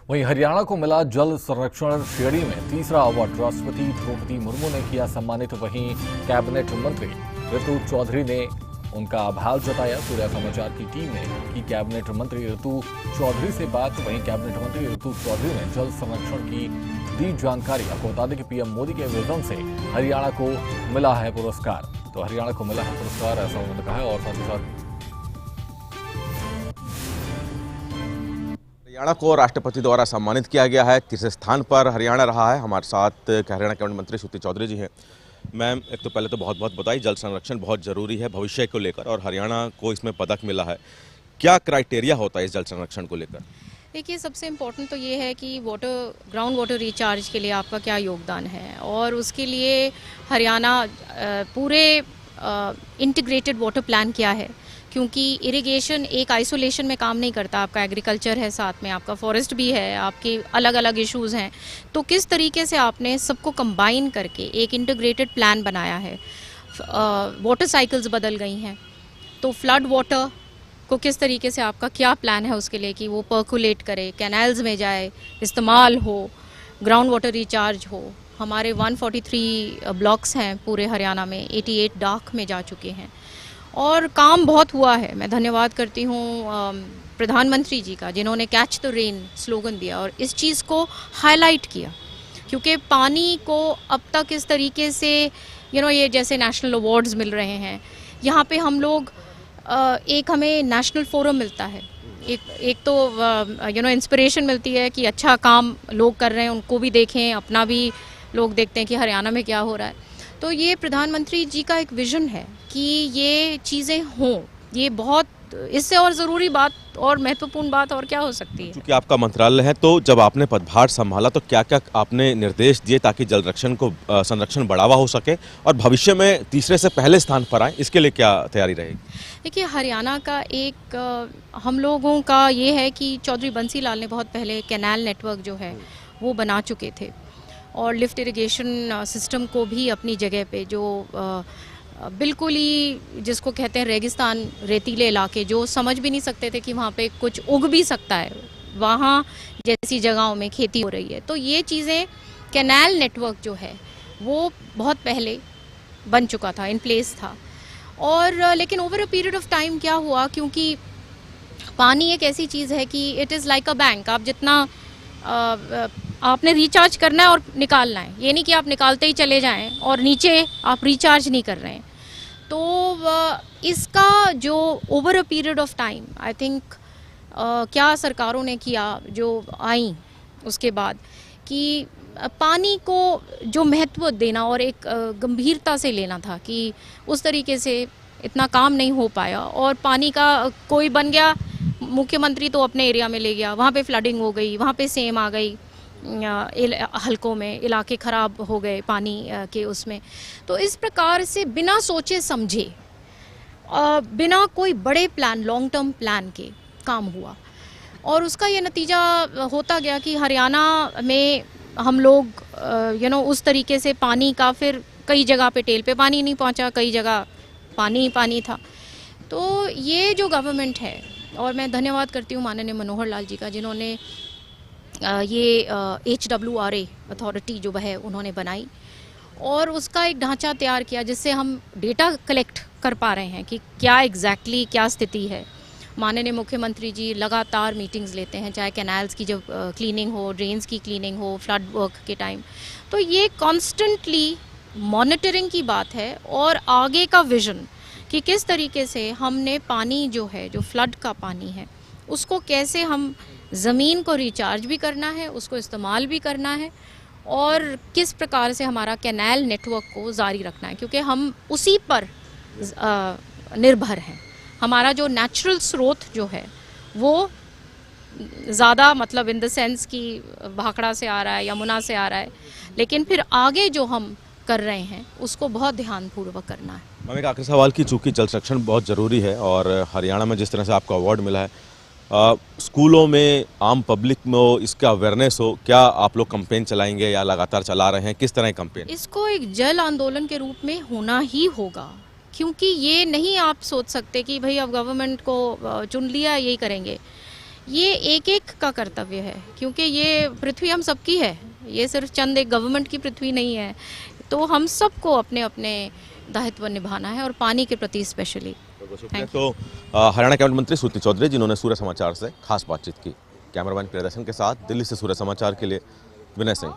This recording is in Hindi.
वहीं हरियाणा को मिला जल संरक्षण श्रेणी में तीसरा अवार्ड। राष्ट्रपति द्रौपदी मुर्मू ने किया सम्मानित। वहीं कैबिनेट मंत्री ऋतु चौधरी ने उनका आभार जताया। सूर्या समाचार की टीम ने की कैबिनेट मंत्री ऋतु चौधरी से बात। वहीं कैबिनेट मंत्री ऋतु चौधरी ने जल संरक्षण की दी जानकारी। आपको बता दें कि पीएम मोदी के विजन से हरियाणा को मिला है पुरस्कार। तो हरियाणा को मिला है पुरस्कार, ऐसा उन्होंने कहा है। और साथ ही साथ हरियाणा को राष्ट्रपति द्वारा सम्मानित किया गया है। तीसरे स्थान पर हरियाणा रहा है। हमारे साथ हरियाणा कैबिनेट मंत्री श्रुति चौधरी जी हैं। मैम, एक तो पहले तो बहुत बहुत बधाई। जल संरक्षण बहुत ज़रूरी है भविष्य को लेकर, और हरियाणा को इसमें पदक मिला है। क्या क्राइटेरिया होता है इस जल संरक्षण को लेकर? देखिए, सबसे इम्पोर्टेंट तो ये है कि ग्राउंड वाटर रिचार्ज के लिए आपका क्या योगदान है, और उसके लिए हरियाणा पूरे इंटीग्रेटेड वाटर प्लान क्या है, क्योंकि इरिगेशन एक आइसोलेशन में काम नहीं करता। आपका एग्रीकल्चर है, साथ में आपका फॉरेस्ट भी है, आपके अलग अलग इश्यूज़ हैं। तो किस तरीके से आपने सबको कंबाइन करके एक इंटीग्रेटेड प्लान बनाया है। वाटर साइकिल्स बदल गई हैं, तो फ्लड वाटर को किस तरीके से आपका क्या प्लान है उसके लिए कि वो पर्कुलेट करे, कैनाल्स में जाए, इस्तेमाल हो, ग्राउंड वाटर रिचार्ज हो। हमारे 143 ब्लॉक्स हैं पूरे हरियाणा में, 88 डाक में जा चुके हैं, और काम बहुत हुआ है। मैं धन्यवाद करती हूँ प्रधानमंत्री जी का, जिन्होंने कैच द रेन स्लोगन दिया और इस चीज़ को हाईलाइट किया। क्योंकि पानी को अब तक इस तरीके से ये जैसे नेशनल अवार्ड्स मिल रहे हैं, यहाँ पे हम लोग एक हमें नेशनल फोरम मिलता है, एक तो इंस्पिरेशन मिलती है कि अच्छा काम लोग कर रहे हैं, उनको भी देखें, अपना भी लोग देखते हैं कि हरियाणा में क्या हो रहा है। तो ये प्रधानमंत्री जी का एक विजन है कि ये चीज़ें हों। ये बहुत, इससे और ज़रूरी बात और महत्वपूर्ण बात और क्या हो सकती है। क्योंकि आपका मंत्रालय है, तो जब आपने पदभार संभाला तो क्या क्या आपने निर्देश दिए ताकि जल संरक्षण बढ़ावा हो सके और भविष्य में तीसरे से पहले स्थान पर आए, इसके लिए क्या तैयारी रहेगी? देखिए, हरियाणा का एक हम लोगों का ये है कि चौधरी बंसी लाल ने बहुत पहले कैनाल नेटवर्क जो है वो बना चुके थे, और लिफ्ट इरिगेशन सिस्टम को भी अपनी जगह पे जो बिल्कुल ही जिसको कहते हैं रेगिस्तान, रेतीले इलाके, जो समझ भी नहीं सकते थे कि वहाँ पे कुछ उग भी सकता है, वहाँ जैसी जगहों में खेती हो रही है। तो ये चीज़ें, कैनाल नेटवर्क जो है वो बहुत पहले बन चुका था, इन प्लेस था। और लेकिन over a period of time क्या हुआ, क्योंकि पानी एक ऐसी चीज़ है कि it is like a bank. आप जितना आपने रिचार्ज करना है और निकालना है, ये नहीं कि आप निकालते ही चले जाएं और नीचे आप रिचार्ज नहीं कर रहे हैं। तो इसका जो over a period of time, I think क्या सरकारों ने किया जो आई उसके बाद, कि पानी को जो महत्व देना और एक गंभीरता से लेना था, कि उस तरीके से इतना काम नहीं हो पाया। और पानी का कोई बन गया, मुख्यमंत्री तो अपने एरिया में ले गया, वहाँ पे फ्लडिंग हो गई, वहाँ पे सेम आ गई, हलकों में इलाके ख़राब हो गए पानी के उसमें। तो इस प्रकार से बिना सोचे समझे, बिना कोई बड़े प्लान, लॉन्ग टर्म प्लान के काम हुआ, और उसका ये नतीजा होता गया कि हरियाणा में हम लोग उस तरीके से पानी का, फिर कई जगह पे टेल पे पानी नहीं पहुंचा, कई जगह पानी ही पानी था। तो ये जो गवर्नमेंट है, और मैं धन्यवाद करती हूँ माननीय मनोहर लाल जी का, जिन्होंने ये HWRA अथॉरिटी जो है उन्होंने बनाई, और उसका एक ढांचा तैयार किया जिससे हम डेटा कलेक्ट कर पा रहे हैं कि क्या एग्जैक्टली क्या स्थिति है। माननीय मुख्यमंत्री जी लगातार मीटिंग्स लेते हैं, चाहे कैनाल्स की जब क्लीनिंग हो, ड्रेन्स की क्लीनिंग हो, फ्लड वर्क के टाइम। तो ये कॉन्स्टेंटली मॉनिटरिंग की बात है, और आगे का विजन कि किस तरीके से हमने पानी जो है, जो फ्लड का पानी है, उसको कैसे हम ज़मीन को रिचार्ज भी करना है, उसको इस्तेमाल भी करना है, और किस प्रकार से हमारा कैनाल नेटवर्क को जारी रखना है, क्योंकि हम उसी पर निर्भर हैं। हमारा जो नेचुरल स्रोत जो है वो ज़्यादा, मतलब इन द सेंस कि भाखड़ा से आ रहा है, यमुना से आ रहा है, लेकिन फिर आगे जो हम कर रहे हैं उसको बहुत ध्यानपूर्वक करना है। मैम, एक आखिरी सवाल की, चूँकि जल संरक्षण बहुत ज़रूरी है और हरियाणा में जिस तरह से आपको अवार्ड मिला है, स्कूलों में, आम पब्लिक में इसका अवेयरनेस हो, क्या आप लोग कैंपेन चलाएंगे या लगातार चला रहे हैं? किस तरह कैंपेन? इसको एक जल आंदोलन के रूप में होना ही होगा, क्योंकि ये नहीं आप सोच सकते कि भाई अब गवर्नमेंट को चुन लिया यही करेंगे। ये एक एक का कर्तव्य है, क्योंकि ये पृथ्वी हम सबकी है, ये सिर्फ चंद एक गवर्नमेंट की पृथ्वी नहीं है। तो हम सबको अपने अपने दायित्व निभाना है, और पानी के प्रति स्पेशली। तो हरियाणा कैबिनेट मंत्री श्रुति चौधरी जिन्होंने सूर्य समाचार से खास बातचीत की। कैमरामैन प्रियदर्शन के साथ दिल्ली से सूर्य समाचार के लिए विनय सिंह।